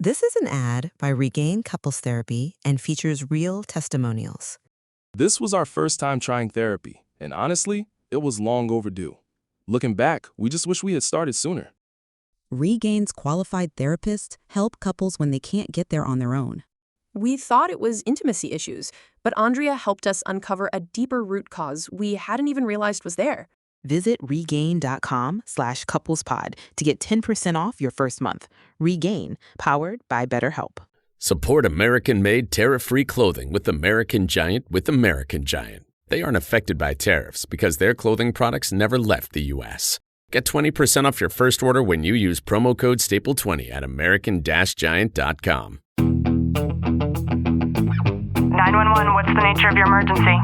This is an ad by Regain Couples Therapy and features real testimonials. This was our first time trying therapy, and honestly, it was long overdue. Looking back, we just wish we had started sooner. Regain's qualified therapists help couples when they can't get there on their own. We thought it was intimacy issues, but Andrea helped us uncover a deeper root cause we hadn't even realized was there. Visit regain.com/couplespod to get 10% off your first month. Regain, powered by BetterHelp. Support American-made tariff-free clothing with American Giant with American Giant. They aren't affected by tariffs because their clothing products never left the U.S. Get 20% off your first order when you use promo code STAPLE20 at american-giant.com. 911, what's the nature of your emergency?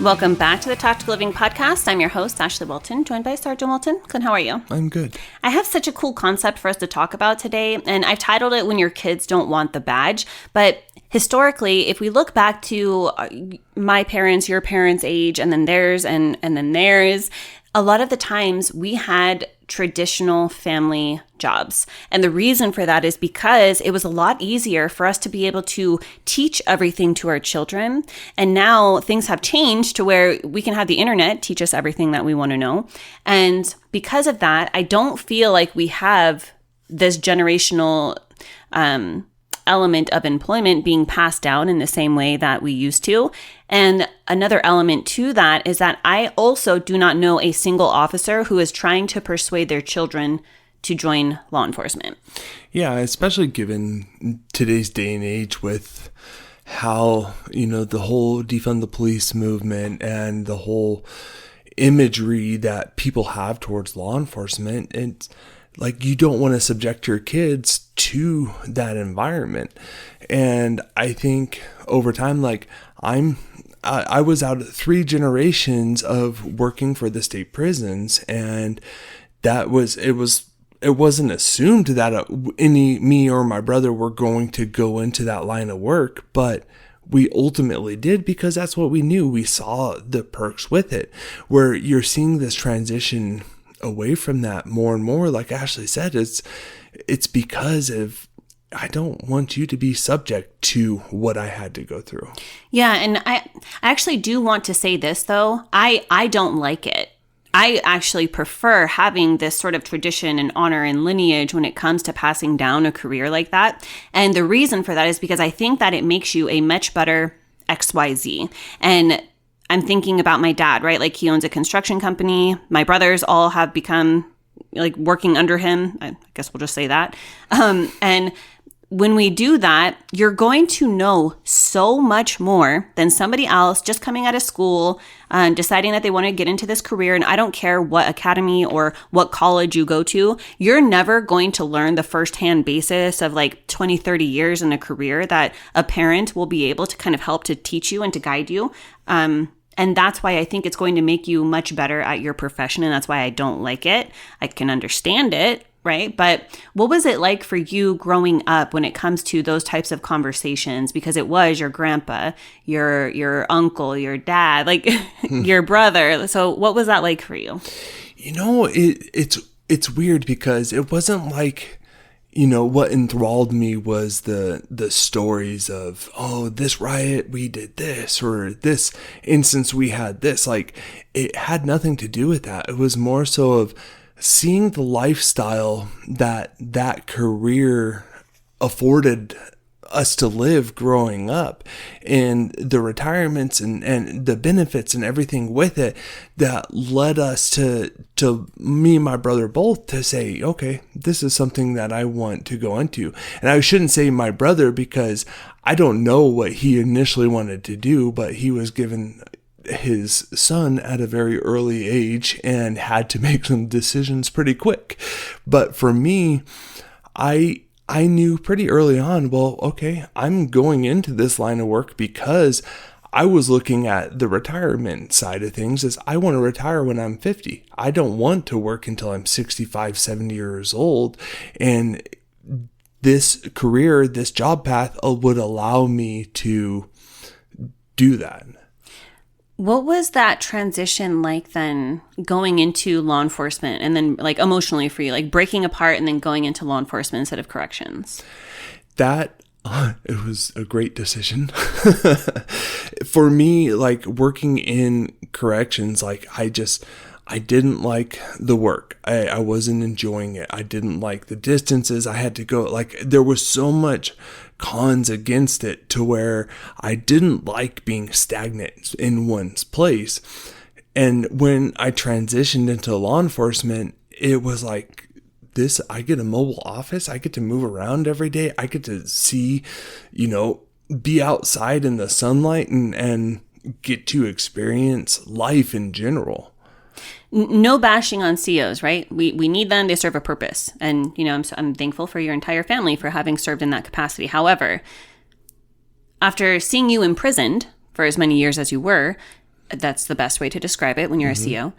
Welcome back to the Tactical Living Podcast. I'm your host, Ashley Wilton, joined by Sergeant Wilton. Clint, how are you? I'm good. I have such a cool concept for us to talk about today, and I've titled it When Your Kids Don't Want the Badge. But historically, if we look back to my parents, your parents' age, and then theirs, and then theirs, a lot of the times we had traditional family jobs. And the reason for that is because it was a lot easier for us to be able to teach everything to our children. And now things have changed to where we can have the internet teach us everything that we want to know. And because of that, I don't feel like we have this generational element of employment being passed down in the same way that we used to. And another element to that is that I also do not know a single officer who is trying to persuade their children to join law enforcement. Yeah, especially given today's day and age with how, the whole defund the police movement and the whole imagery that people have towards law enforcement. It's like you don't want to subject your kids to that environment. And I think over time, I was out 3 generations of working for the state prisons, and it wasn't assumed that me or my brother were going to go into that line of work, but we ultimately did because that's what we knew. We saw the perks with it, where you're seeing this transition away from that more and more. Like Ashley said, it's because of I don't want you to be subject to what I had to go through. Yeah, and I actually do want to say this, though. I don't like it. I actually prefer having this sort of tradition and honor and lineage when it comes to passing down a career like that. And the reason for that is because I think that it makes you a much better XYZ. And I'm thinking about my dad, right? Like, he owns a construction company. My brothers all have become working under him. I guess we'll just say that. And when we do that, you're going to know so much more than somebody else just coming out of school and deciding that they want to get into this career. And I don't care what academy or what college you go to, you're never going to learn the firsthand basis of 20, 30 years in a career that a parent will be able to kind of help to teach you and to guide you. And that's why I think it's going to make you much better at your profession. And that's why I don't like it. I can understand it, right? But what was it like for you growing up when it comes to those types of conversations? Because it was your grandpa, your uncle, your dad, your brother. So what was that like for you? It's weird because it wasn't what enthralled me was the stories of, this riot, we did this, or this instance, we had this. It had nothing to do with that. It was more so of seeing the lifestyle that career afforded us to live growing up, and the retirements and the benefits and everything with it that led us to me and my brother both to say, okay, this is something that I want to go into. And I shouldn't say my brother because I don't know what he initially wanted to do, but he was given his son at a very early age and had to make some decisions pretty quick. But for me, I knew pretty early on, well, okay, I'm going into this line of work because I was looking at the retirement side of things as I want to retire when I'm 50. I don't want to work until I'm 65, 70 years old. And this career, this job path would allow me to do that. What was that transition like then, going into law enforcement and then like emotionally for you, like breaking apart and then going into law enforcement instead of corrections? That it was a great decision. For me, like working in corrections, like I didn't like the work. I wasn't enjoying it. I didn't like the distances I had to go. Like there was so much cons against it to where I didn't like being stagnant in one's place. And when I transitioned into law enforcement, it was like this, I get a mobile office. I get to move around every day. I get to see, be outside in the sunlight and get to experience life in general. No bashing on COs, right? We need them. They serve a purpose. And, I'm thankful for your entire family for having served in that capacity. However, after seeing you imprisoned for as many years as you were, that's the best way to describe it when you're a CO,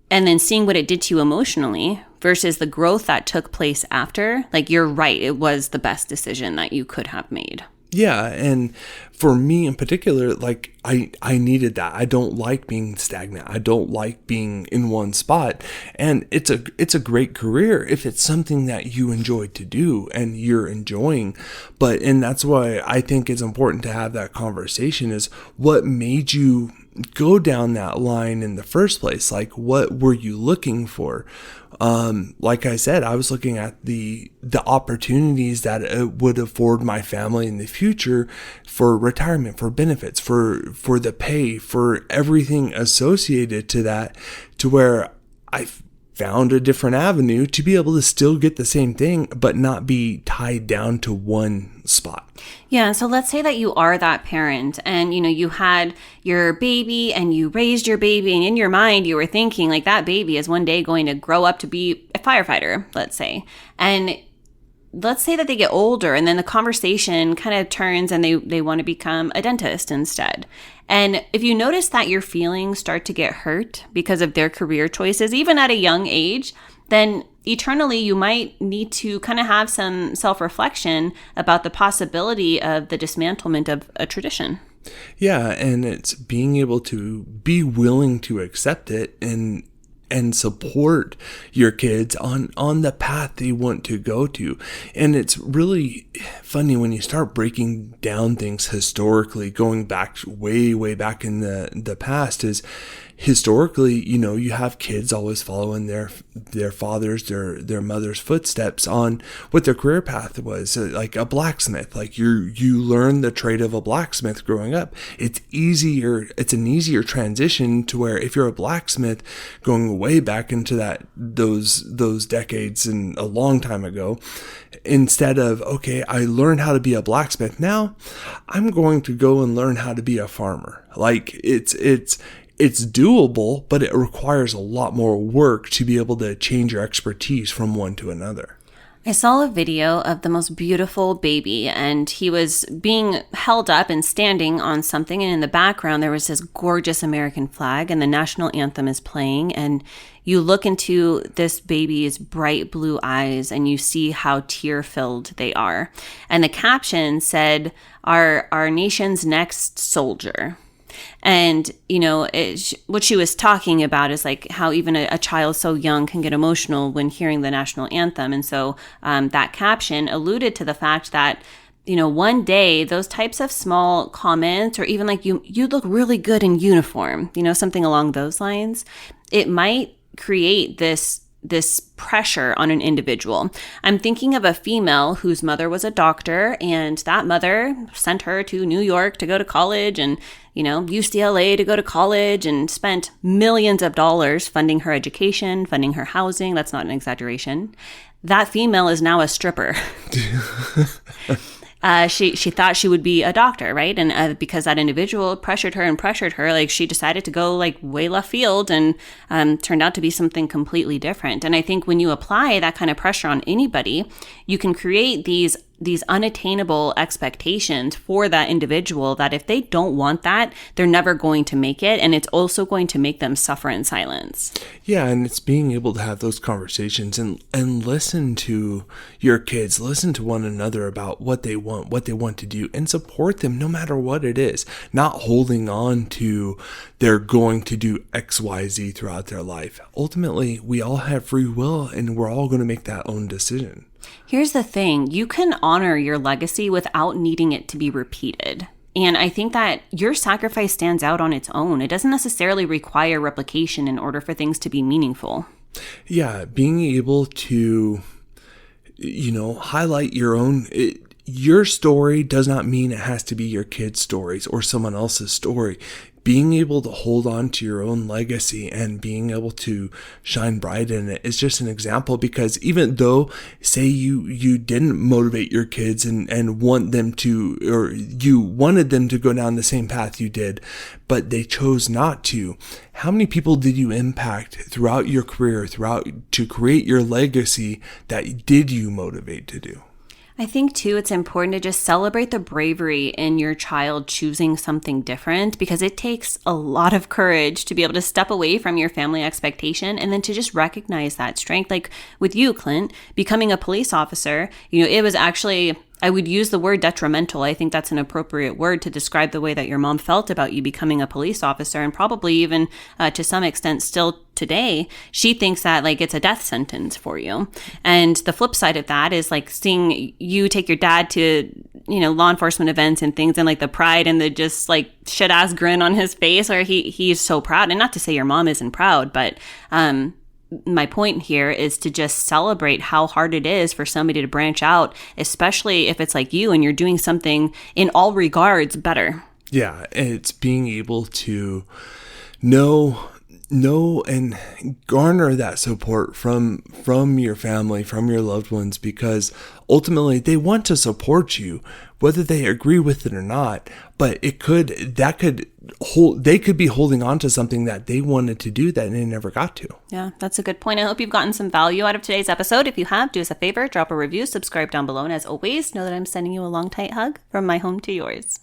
and then seeing what it did to you emotionally versus the growth that took place after, like, you're right, it was the best decision that you could have made. Yeah, and for me in particular, like I needed that. I don't like being stagnant. I don't like being in one spot. And it's a great career if it's something that you enjoy to do and you're enjoying. And that's why I think it's important to have that conversation is what made you go down that line in the first place? Like, what were you looking for? Like I said, I was looking at the opportunities that it would afford my family in the future for retirement, for benefits, for the pay, for everything associated to that, to where I found a different avenue to be able to still get the same thing, but not be tied down to one spot. Yeah. So let's say that you are that parent and, you had your baby and you raised your baby, and in your mind, you were thinking like that baby is one day going to grow up to be a firefighter, let's say. And let's say that they get older and then the conversation kind of turns and they want to become a dentist instead. And if you notice that your feelings start to get hurt because of their career choices, even at a young age, then eternally you might need to kind of have some self-reflection about the possibility of the dismantlement of a tradition. Yeah, and it's being able to be willing to accept it and support your kids on the path they want to go to. And it's really funny when you start breaking down things historically, going back way back in the past, is historically, you have kids always following their father's, their mother's footsteps on what their career path was. So like a blacksmith, like you learn the trade of a blacksmith growing up. It's an easier transition to where if you're a blacksmith going way back into those decades and a long time ago, instead of, okay, I learned how to be a blacksmith, now I'm going to go and learn how to be a farmer. Like it's doable, but it requires a lot more work to be able to change your expertise from one to another. I saw a video of the most beautiful baby, and he was being held up and standing on something, and in the background there was this gorgeous American flag and the national anthem is playing, and you look into this baby's bright blue eyes and you see how tear-filled they are. And the caption said, our nation's next soldier. And, what she was talking about is like how even a child so young can get emotional when hearing the national anthem. And so that caption alluded to the fact that, one day those types of small comments, or even like you look really good in uniform, something along those lines, it might create this pressure on an individual. I'm thinking of a female whose mother was a doctor, and that mother sent her to New York to go to college and, UCLA to go to college, and spent millions of dollars funding her education, funding her housing. That's not an exaggeration. That female is now a stripper. She thought she would be a doctor, right? And because that individual pressured her, like she decided to go like way left field, and turned out to be something completely different. And I think when you apply that kind of pressure on anybody, you can create these these unattainable expectations for that individual that if they don't want that, they're never going to make it. And it's also going to make them suffer in silence. Yeah, and it's being able to have those conversations and listen to your kids, listen to one another about what they want to do, and support them no matter what it is. Not holding on to they're going to do XYZ throughout their life. Ultimately, we all have free will and we're all going to make that own decision. Here's the thing. You can honor your legacy without needing it to be repeated. And I think that your sacrifice stands out on its own. It doesn't necessarily require replication in order for things to be meaningful. Yeah, being able to, highlight your own... your story does not mean it has to be your kids' stories or someone else's story. Being able to hold on to your own legacy and being able to shine bright in it is just an example, because even though, say you didn't motivate your kids and want them to, or you wanted them to go down the same path you did, but they chose not to, how many people did you impact throughout your career, to create your legacy that did you motivate to do? I think, too, it's important to just celebrate the bravery in your child choosing something different, because it takes a lot of courage to be able to step away from your family expectation and then to just recognize that strength. Like with you, Clint, becoming a police officer, it was actually... I would use the word detrimental. I think that's an appropriate word to describe the way that your mom felt about you becoming a police officer, and probably even to some extent still today, she thinks that like it's a death sentence for you. And the flip side of that is like seeing you take your dad to, law enforcement events and things, and like the pride and the just like shit ass grin on his face, where he's so proud. And not to say your mom isn't proud, but my point here is to just celebrate how hard it is for somebody to branch out, especially if it's like you and you're doing something in all regards better. Yeah, it's being able to know and garner that support from your family, from your loved ones, because ultimately they want to support you, whether they agree with it or not. But they could be holding on to something that they wanted to do that they never got to. Yeah, that's a good point. I hope you've gotten some value out of today's episode. If you have, do us a favor, drop a review, subscribe down below, and as always, know that I'm sending you a long, tight hug from my home to yours.